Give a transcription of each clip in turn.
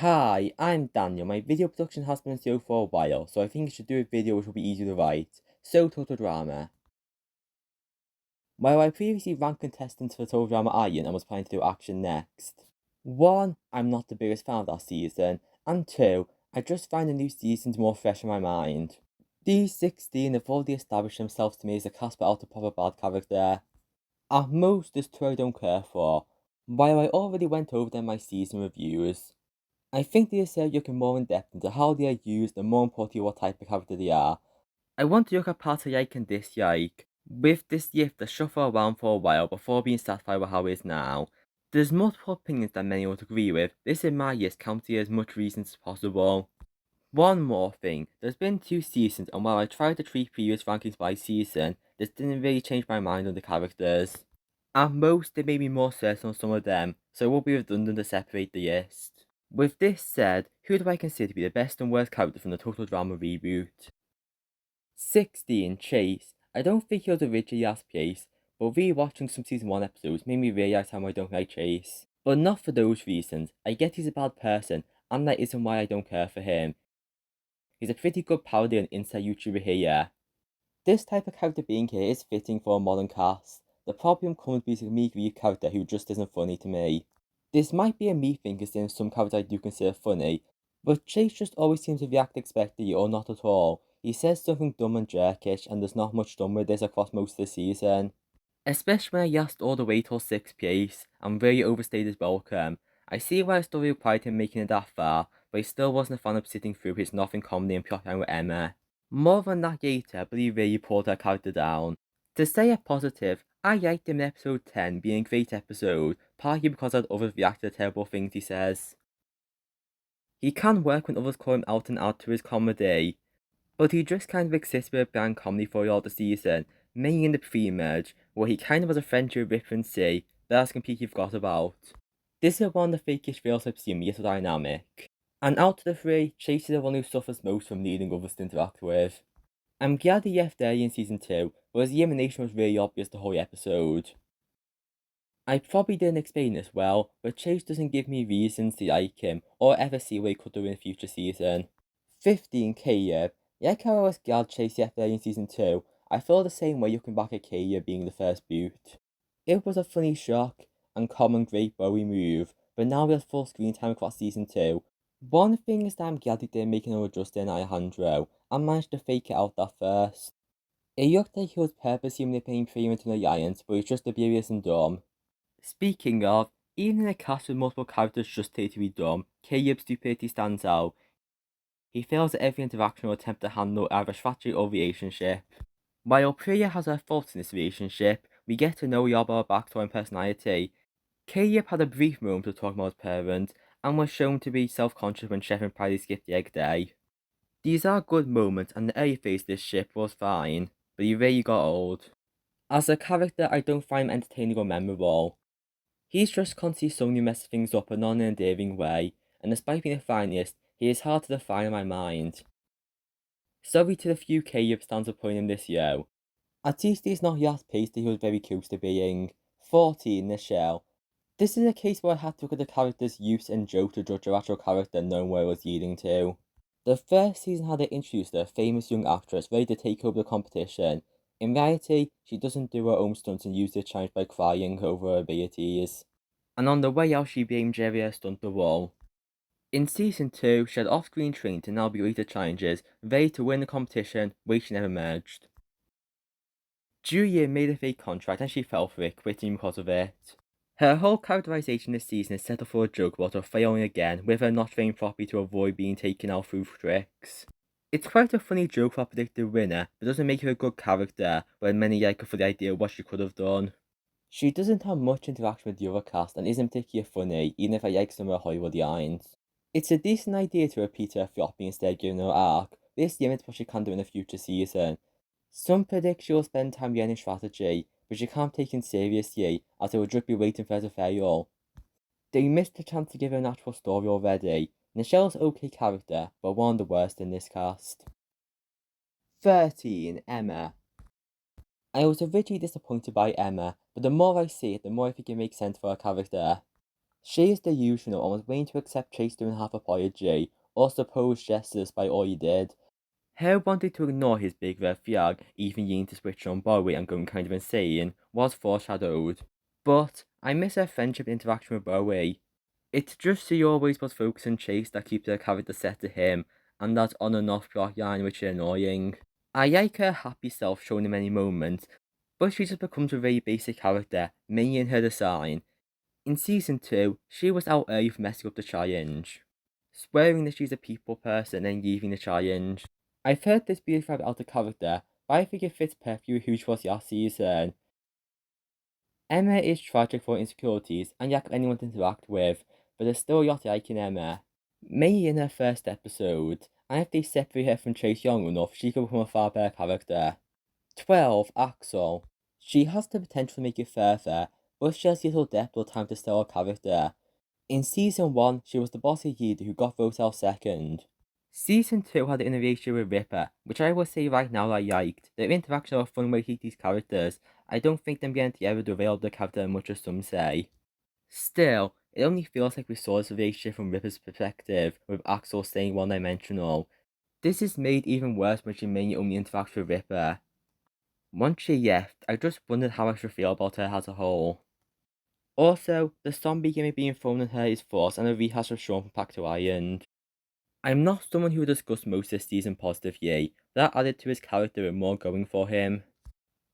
Hi, I'm Daniel. My video production has been slow for a while, so I think I should do a video which will be easy to write. So, Total Drama. While I previously ranked contestants for Total Drama Iron and was planning to do action next. 1. I'm not the biggest fan of that season, and 2. I just find the new seasons more fresh in my mind. These 16 have already established themselves to me as a Casper out of proper bad character. At most, there's 2 I don't care for, while I already went over them in my season reviews. I think they deserve looking more in depth into how they are used and more importantly what type of character they are. I want to look at parts I like and dislike, with this gift to shuffle around for a while before being satisfied with how it is now. There's multiple opinions that many would agree with, this in my list counting as much reasons as possible. One more thing, there's been 2 seasons and while I tried to treat previous rankings by season, this didn't really change my mind on the characters. At most, they made me more certain on some of them, so it will be redundant to separate the list. With this said, who do I consider to be the best and worst character from the Total Drama reboot? 16. Chase. I don't think he was originally last place, but rewatching some season 1 episodes made me realise how much I don't like Chase. But not for those reasons. I get he's a bad person, and that isn't why I don't care for him. He's a pretty good parody and inside YouTuber here. This type of character being here is fitting for a modern cast. The problem comes with a meek weak character who just isn't funny to me. This might be a me thing considering some characters I do consider funny, but Chase just always seems to react expectedly or not at all. He says something dumb and jerkish and there's not much done with this across most of the season. Especially when I asked all the way till 6th place and really overstayed his welcome. I see why the story required him making it that far, but he still wasn't a fan of sitting through his nothing comedy and plot line with Emma. More than that later, but he really pulled her character down. To say a positive, I liked him in episode 10 being a great episode, partly because I'd others react to the terrible things he says. He can work when others call him out and out to his comedy, but he just kind of exists with a bland comedy for all the season, mainly in the pre-merge, where he kind of has a friendship with Rip and C that I was completely forgot about. This is one of the fakest fails I've seen, yet so dynamic. And out of the 3, Chase is the one who suffers most from needing others to interact with. I'm glad he left early in season 2, but his elimination was really obvious the whole episode. I probably didn't explain this well, but Chase doesn't give me reasons to like him, or ever see what he could do in a future season. 15. Caleb. Like how I was glad Chase left early in season 2, I feel the same way looking back at Caleb being the first boot. It was a funny shock, and common great Bowie move, but now we have full screen time across season 2. One thing is that I'm glad he didn't make another Justin Alejandro, and managed to fake it out that first. It looked like he was purposely manipulating Freeman to the alliance, but he's just oblivious and dumb. Speaking of, even in a cast with multiple characters just stated to be dumb, Caleb's stupidity stands out. He fails at every interaction or attempt to handle either strategy or relationship. While Priya has her faults in this relationship, we get to know Yaba backstory and personality. Caleb had a brief moment to talk about his parents, and was shown to be self-conscious when Chef and Priley skipped the egg day. These are good moments, and the early phase of this ship was fine, but he really got old. As a character, I don't find him entertaining or memorable. He's just constantly suddenly messing things up in an endearing way, and despite being a finalist, he is hard to define in my mind. Sorry to the few Caleb stands for putting him this year. At least he's not last place that he was very close to being. 14. Nichelle. This is a case where I had to look at the character's use and joke to judge her actual character and knowing where it was leading to. The first season had her introduced a famous young actress ready to take over the competition. In reality, she doesn't do her own stunts and uses the challenge by crying over her abilities. And on the way out, she blamed Jerry her stunt the wall. In season 2, she had off-screen training to now be ready to challenges, ready to win the competition, which she never merged. Julia made a fake contract and she fell for it, quitting because of it. Her whole characterization this season is set up for a joke about her failing again, with her not training properly to avoid being taken out through tricks. It's quite a funny joke for a predicted winner, but doesn't make her a good character, when many like her for the idea of what she could have done. She doesn't have much interaction with the other cast and isn't particularly funny, even if I like some of her Hollywood lines. It's a decent idea to repeat her floppy instead of giving her arc, but this limits what she can do in a future season. Some predict she will spend time learning strategy, but she can't take it seriously, as it would just be waiting for her to fail. They missed the chance to give her an actual story already. Nichelle's okay character, but one of the worst in this cast. 13. Emma. I was originally disappointed by Emma, but the more I see it, the more I think it makes sense for her character. She is delusional and was willing to accept Chase doing half apology, or supposed gestures by all he did. Her wanting to ignore his big red flag, even needing to switch on Bowie and going kind of insane, was foreshadowed. But I miss her friendship interaction with Bowie. It's just she always was focused on Chase that keeps her character set to him, and that on and off plot line which is annoying. I like her happy self shown in many moments, but she just becomes a very basic character, mainly in her design. In season 2, she was out early for messing up the challenge, swearing that she's a people person and leaving the challenge. I've heard this be described out of character, but I think it fits perfectly with who she was last season. Emma is tragic for her insecurities and lack of anyone to interact with, but there's still a lot I like in Emma. Mainly in her first episode, and if they separate her from Chase young enough, she could become a far better character. 12. Axel. She has the potential to make it further, but she has little depth or time to sell her character. In season 1, she was the bossy leader who got voted out second. Season 2 had an innovation with Ripper, which I will say right now I liked. Their interaction was a fun way to keep these characters. I don't think them getting together derailed the character much as some say. Still, it only feels like we saw this relationship from Ripper's perspective, with Axel staying one-dimensional. This is made even worse when she mainly only interacts with Ripper. Once she left, I just wondered how I should feel about her as a whole. Also, the zombie gimmick being thrown at her is false and a rehash of Sean from Pack to Island. I'm not someone who would discuss most this season positively, but that added to his character with more going for him.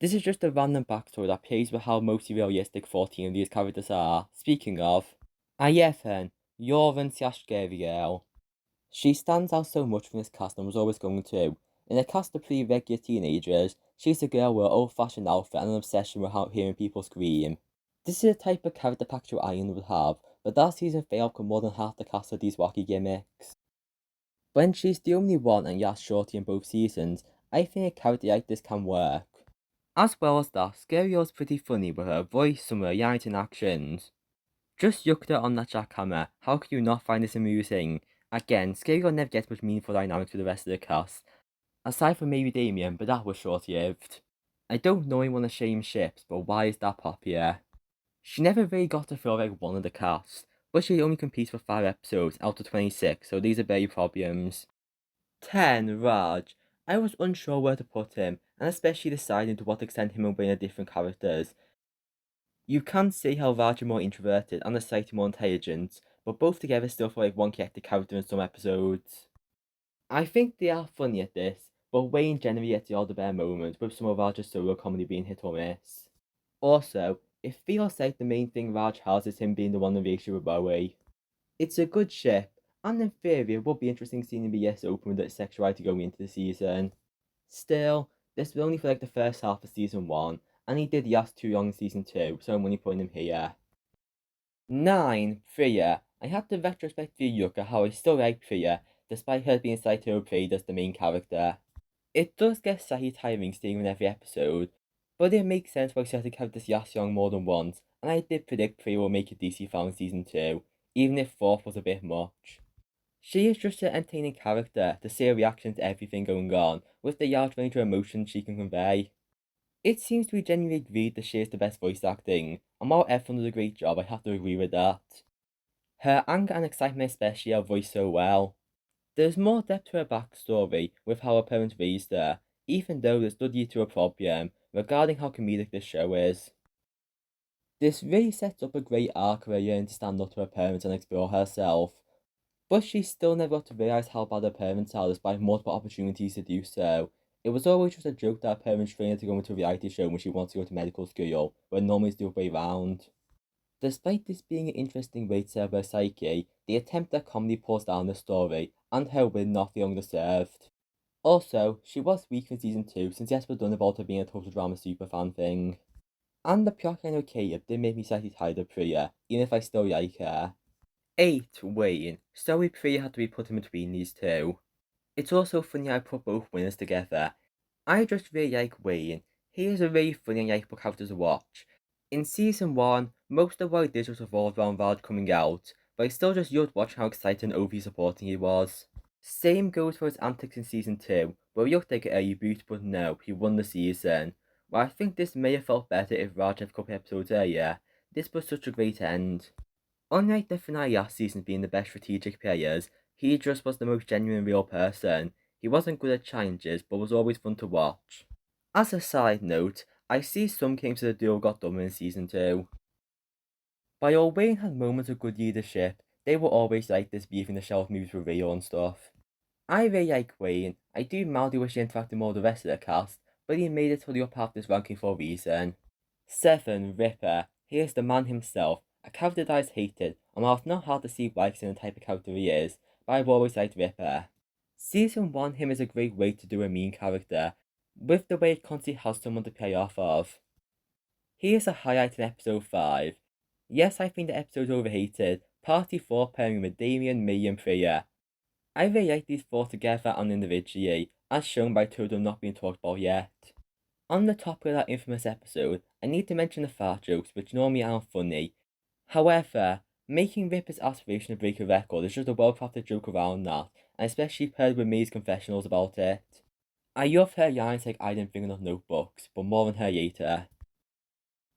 This is just a random backstory that plays with how mostly realistic 14 of these characters are. Speaking of, Ayethan, Lauren/Scary Girl. She stands out so much from this cast and was always going to. In a cast of pretty regular teenagers, she's a girl with an old-fashioned outfit and an obsession with hearing people scream. This is the type of character Pack to Island would have, but that season failed because more than half the cast of these wacky gimmicks. When she's the only one and Yas shorty in both seasons, I think a character like this can work. As well as that, Scary Girl's pretty funny with her voice, some of her lines and actions. Just yucked her on that jackhammer, how can you not find this amusing? Again, Scary Girl never gets much meaningful dynamics with the rest of the cast, aside from maybe Damien, but that was short-lived. I don't know anyone to shame ships, but why is that popular? She never really got to feel like one of the cast, but she only competes for 5 episodes out of 26, so these are barely problems. 10. Raj. I was unsure where to put him, and especially deciding to what extent him and Wayne are different characters. You can see how Raj is more introverted and the slightly more intelligent, but both together still feel like one connected character in some episodes. I think they are funny at this, but Wayne generally gets the odd bare moment, with some of Raj's solo comedy being hit or miss. Also, it feels like the main thing Raj has is him being the one in the relationship with Bowie. It's a good ship, and in theory it would be interesting seeing him be yes open with its sexuality going into the season. Still, this will only for like the first half of season 1, and he did yes too long in season 2, so I'm only putting him here. 9. Priya. I have to retrospectively look at how I still like Priya, despite her being slightly overplayed as the main character. It does get slightly tiring staying in every episode, but it makes sense why she had to have this Yas Young more than once, and I did predict Priya will make a DC film in season 2, even if 4th was a bit much. She is just an entertaining character to see her reaction to everything going on, with the large range of emotions she can convey. It seems to be genuinely agreed that she is the best voice acting, and while everyone does a great job, I have to agree with that. Her anger and excitement especially are voiced so well. There's more depth to her backstory with how her parents raised her, even though this does lead to a problem regarding how comedic this show is. This really sets up a great arc of her yearning to stand up to her parents and explore herself, but she still never got to realise how bad her parents are despite multiple opportunities to do so. It was always just a joke that her parents trained her to go into a reality show when she wants to go to medical school, when normally it's the other way round. Despite this being an interesting way to serve her psyche, the attempt at comedy pulls down the story, and her win not feeling deserved. Also, she was weak in season 2 since yes was done about her being a total drama superfan thing. And the plot line with Caleb did make me slightly tired of Priya, even if I still like her. 8. Wayne. Sorry Priya had to be put in between these two. It's also funny I put both winners together. I just really like Wayne. He is a really funny and likable character to watch. In season 1, most of what he did was revolved around Raj coming out, but I still just loved watching how excited and overly supporting he was. Same goes for his antics in season 2, where he looked like a reboot, but no, he won the season. While I think this may have felt better if Raj had a couple episodes earlier, this was such a great end. Unlike the finale last season being the best strategic players, he just was the most genuine real person. He wasn't good at challenges, but was always fun to watch. As a side note, I see some games of the duo got dumber in season 2. While Wayne had moments of good leadership, they were always like this believing the shelf movies were real and stuff. I really like Wayne. I do mildly wish he interacted more with the rest of the cast, but he made it to the upper half of this ranking for a reason. 7. Ripper. He is the man himself, a character that is hated, and while it's not hard to see why he's in the type of character he is, but I've always liked Ripper. Season 1 him is a great way to do a mean character, with the way it constantly has someone to play off of. He is a highlight in episode 5. Yes, I think the episode is overhated, partly for pairing with Damien, Millie, and Priya. I really like these four together and individually, as shown by two of them not being talked about yet. On the topic of that infamous episode, I need to mention the fart jokes, which normally aren't funny. However, making Ripper's aspiration to break a record is just a well-crafted joke around that, and especially paired with May's confessionals about it. I love her lines like I didn't bring enough notebooks, but more on her later.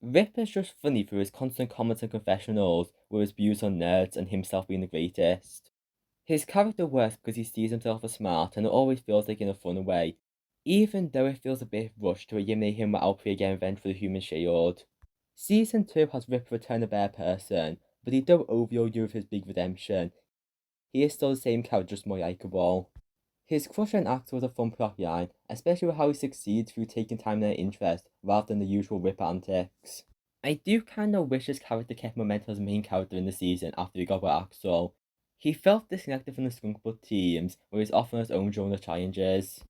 Ripper's just funny through his constant comments and confessionals, with his views on nerds and himself being the greatest. His character works because he sees himself as smart and it always feels like in a fun way, even though it feels a bit rushed to eliminate him without pre-game event for the human shield. Season 2 has Ripper return a better person, but he don't overall you with his big redemption. He is still the same character, just more likeable. His crush on actor was a fun plot line, especially with how he succeeds through taking time in their interest rather than the usual Ripper antics. I do kinda wish his character kept momentum as main character in the season after he got with Axel. He felt disconnected from the Skunkbutt teams, where he's often on his own during the challenges.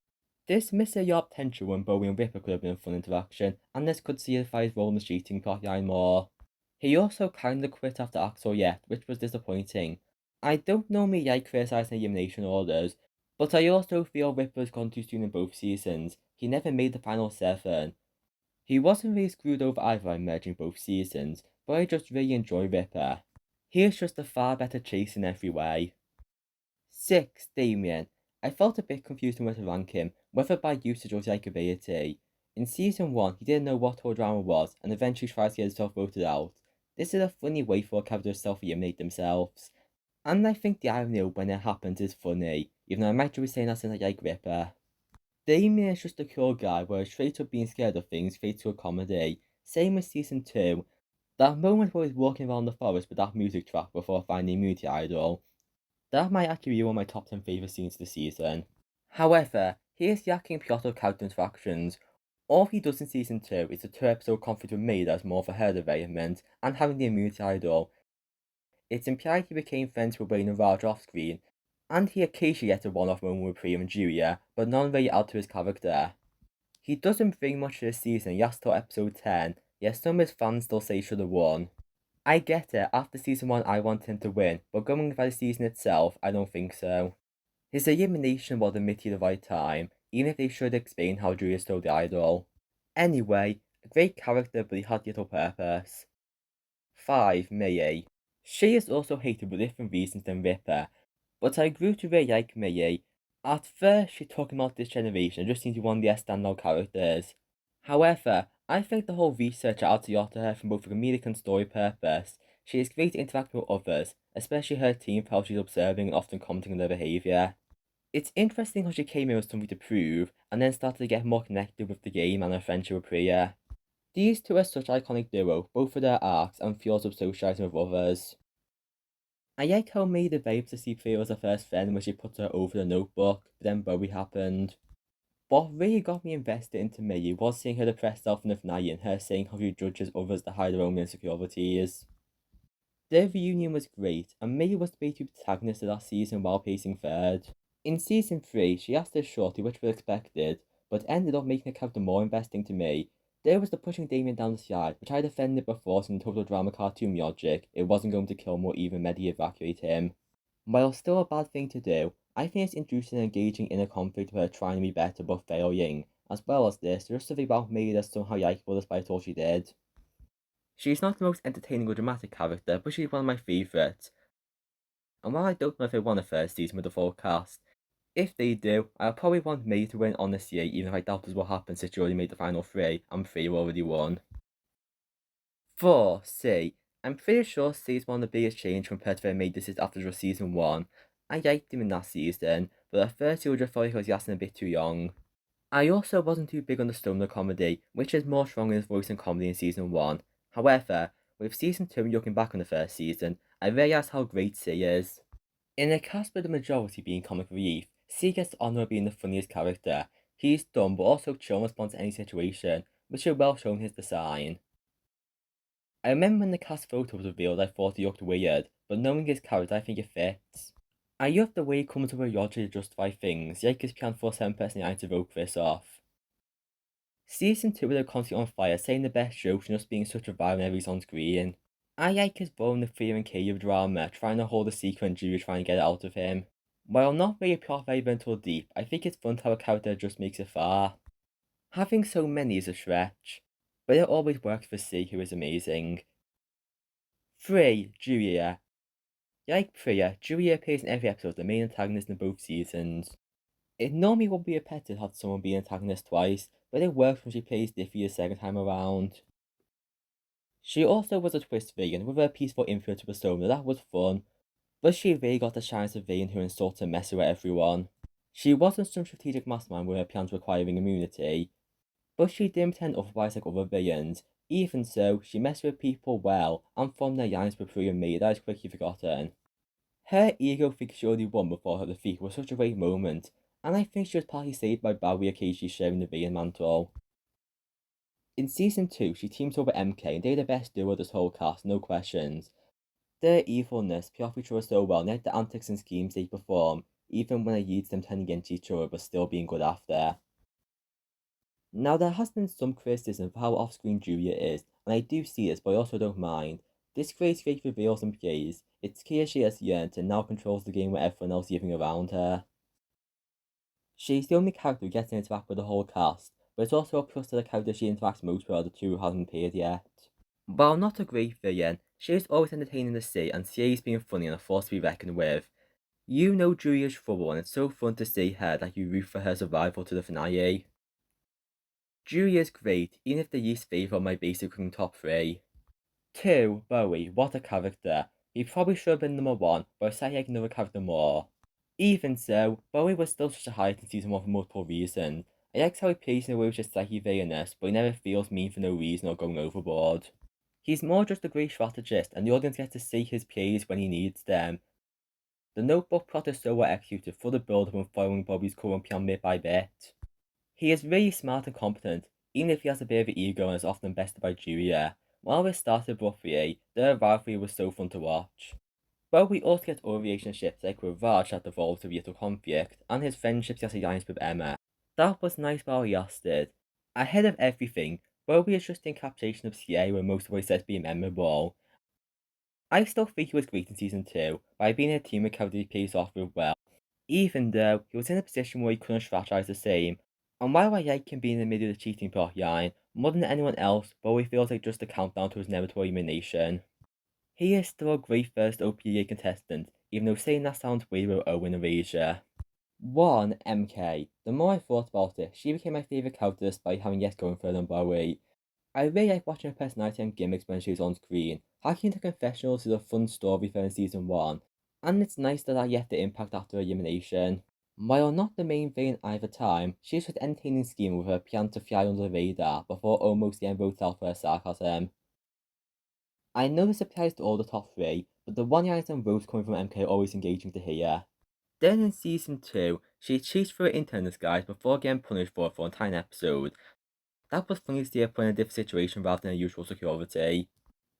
This missed a lot of potential when Bowie and Ripper could have been a fun interaction, and this could solidify his role in the cheating plotline more. He also kinda quit after Axel yet, which was disappointing. I don't normally like criticising elimination orders, but I also feel Ripper has gone too soon in both seasons. He never made the final 7. He wasn't really screwed over either by merging both seasons, but I just really enjoy Ripper. He is just a far better chase in every way. 6. Damien. I felt a bit confused on where to rank him, whether by usage or likability. In season 1, he didn't know what whole drama was, and eventually tried to get himself voted out. This is a funny way for a character to self-eliminate themselves. And I think the irony of when it happens is funny, even though I might be saying that since I like Ripper. Damien is just a cool guy where straight up being scared of things fades to a comedy. Same with season 2. That moment where he's walking around the forest with that music track before finding Immunity Idol. That might actually be one of my top 10 favourite scenes of the season. However, here's the lacking plot of character interactions. All he does in season 2 is a 2-episode conflict with May that's more for her development, and having the Immunity Idol. It's implied he became friends with Wayne and Raj off screen, and he occasionally gets a one-off moment with Priya and Julia, but none really add to his character. He doesn't bring much to this season, yes till episode 10, yet some of his fans still say he should have won. I get it, after season 1 I want him to win, but going by the season itself, I don't think so. His elimination was admitted at the right time, even if they should explain how Julia stole the idol. Anyway, a great character but he had little purpose. 5. Millie. She is also hated for different reasons than Ripper, but I grew to really like Millie. At first, she talking about this generation just seemed to be one of the standout characters. However, I think the whole research adds a lot to her from both a comedic and story purpose. She is great at interacting with others, especially her team for how she's observing and often commenting on their behaviour. It's interesting how she came in with something to prove, and then started to get more connected with the game and her friendship with Priya. These two are such an iconic duo, both for their arcs and feels of socializing with others. I like how May develops to see Priya as her first friend when she puts her over the notebook, but then Bowie happened. What really got me invested into Millie was seeing her depressed self in the finale and her saying how she judges others to hide their own insecurities. Their reunion was great, and Millie was the way-to protagonist of that season while pacing third. In season 3, she asked her shorty, which was expected, but ended up making the character more investing to me. There was the pushing Damien down the slide, which I defended before in total drama cartoon logic, it wasn't going to kill him or even medically evacuate him. While still a bad thing to do, I think it's introducing an engaging inner conflict of her trying to be better but failing. As well as this, there's something about Millie that's somehow likeable despite all she did. She's not the most entertaining or dramatic character, but she's one of my favourites. And while I don't know if they won a first season with the full cast, if they do, I'll probably want May to win on this year, even if I doubt this will happen since she already made the final 3, and 3 already won. 4. C. I'm pretty sure season 1 the biggest change compared to when I made this is after just season 1. I liked him in that season, but at first I just felt like I was guessing a bit too young. I also wasn't too big on the stoner comedy, which is more strong in his voice and comedy in season 1. However, with season 2 and looking back on the first season, I realised how great C is. In a cast with the majority being comic relief, C gets the honour of being the funniest character. He's dumb but also chill and responds to any situation, which is well shown in his design. I remember when the cast photo was revealed I thought he looked weird, but knowing his character I think it fits. I love the way he comes up with logic to justify things, like his plan for 7 personality to vote Chris off. Season 2 with a constantly on fire, saying the best jokes and just being such a vibe whenever he's on screen. I like his role in the Fear and Cave drama, trying to hold a secret and Julia trying to get it out of him. While not really plot relevant or deep, I think it's fun to have a character that just makes it far. Having so many is a stretch, but it always works for C, who is amazing. 3. Julia. Like Priya, Julia appears in every episode, the main antagonist in both seasons. It normally would be repetitive to have someone be an antagonist twice, but it works when she plays Diffie the second time around. She also was a twist vegan with her peaceful influence with persona that was fun, but she really got the shine as a villain who insults and messes with everyone. She wasn't some strategic mastermind with her plans requiring immunity, but she didn't pretend otherwise like other villains. Even so, she messed with people well and formed alliance with Priya and me that is quickly forgotten. Her ego thinks she already won before her defeat was such a great moment, and I think she was partly saved by Barry occasionally sharing the villain mantle. In season 2, she teams up with MK and they're the best duo of this whole cast, no questions. Their evilness pay off each other so well, and yet the antics and schemes they perform, even when it leads them turning against each other but still being good after. Now there has been some criticism for how off-screen Julia is, and I do see this, but I also don't mind. This creates great reveals and plays. It's clear she has yearned and now controls the game with everyone else living around her. She's the only character who gets to interact with the whole cast, but it's also a plus to the character she interacts most with, the two who haven't appeared yet. While not a great villain, she is always entertaining to see, and CA's being funny and a force to be reckoned with. You know Julia's trouble, and it's so fun to see her that you root for her survival to the finale. Julia's great, even if the least favourite of my basic cooking top 3. 2. Bowie, what a character. He probably should have been number 1, but I say like another character more. Even so, Bowie was still such a highlight in season 1 for multiple reasons. I like how he plays in a way which is slightly villainous, but he never feels mean for no reason or going overboard. He's more just a great strategist, and the audience gets to see his plays when he needs them. The Notebook plot is so well executed for the build-up and following Bobby's current plan bit by bit. He is really smart and competent, even if he has a bit of an ego and is often bested by Julia. While this started roughly, their rivalry was so fun to watch. But we also get other relationships like with Raj that evolved to little conflict, and his friendships as alliance with Emma. That was nice while it lasted. Ahead of everything, Bobby is just the encapsulation of CA where most of what he says being memorable. I still think he was great in season 2, by being a team with character he plays off with well, even though he was in a position where he couldn't strategize the same. And while I like him being in the middle of the cheating plot line, more than anyone else, Bowie feels like just a countdown to his inevitable elimination. He is still a great first OPA contestant, even though saying that sounds weird with Owen and Erasure. 1. MK. The more I thought about it, she became my favourite character despite having yet going further than Bowie. I really like watching her personality and gimmicks when she's on screen. Hacking into confessionals is a fun story for her in season 1, and it's nice that I yet the impact after her elimination. While not the main villain either time, she is just entertaining scheme with her plan to fly under the radar before almost getting voted out for her sarcasm. I know this applies to all the top 3, but the one lines and votes coming from MK are always engaging to hear. Then in season 2, she cheats through her intern disguise before getting punished for it for an entire episode. That was funny to see her put in a different situation rather than her usual security.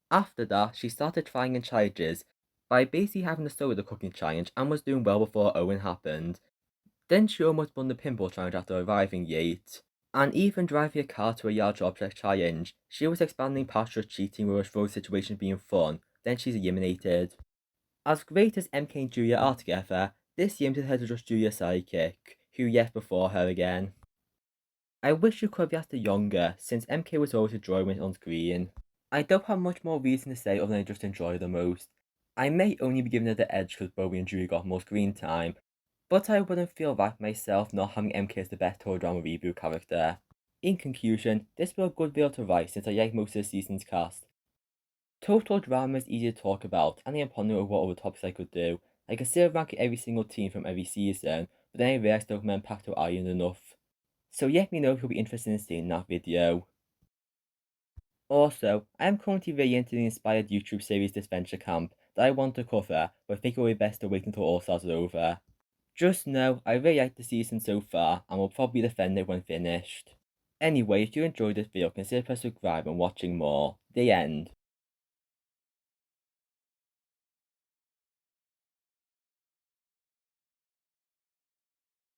After that, she started trying in challenges by basically having to start with the cooking challenge and was doing well before Owen happened. Then she almost won the pinball challenge after arriving late. And even driving a car to a large object challenge, she was expanding past just cheating with her situation being fun, then she's eliminated. As great as MK and Julia are together, this limited her to just Julia's sidekick, who yet before her again. I wish you could have asked her younger, since MK was always a joy when on screen. I don't have much more reason to say other than I just enjoy the most. I may only be giving her the edge because Bowie and Julia got more screen time, but I wouldn't feel right myself not having MK as the best horror drama reboot character. In conclusion, this was a good video to write since I like most of the season's cast. Total drama is easy to talk about, and I am pondering over what other topics I could do. I consider ranking every single team from every season, but then I realised Pokemon Pacto Island enough. So let me know if you'll be interested in seeing that video. Also, I am currently really into the inspired YouTube series Adventure Camp that I want to cover, but I think it will be best to wait until All Stars is over. Just know, I really like the season so far, and will probably defend it when finished. Anyway, if you enjoyed this video, consider pressing subscribe and watching more. The end.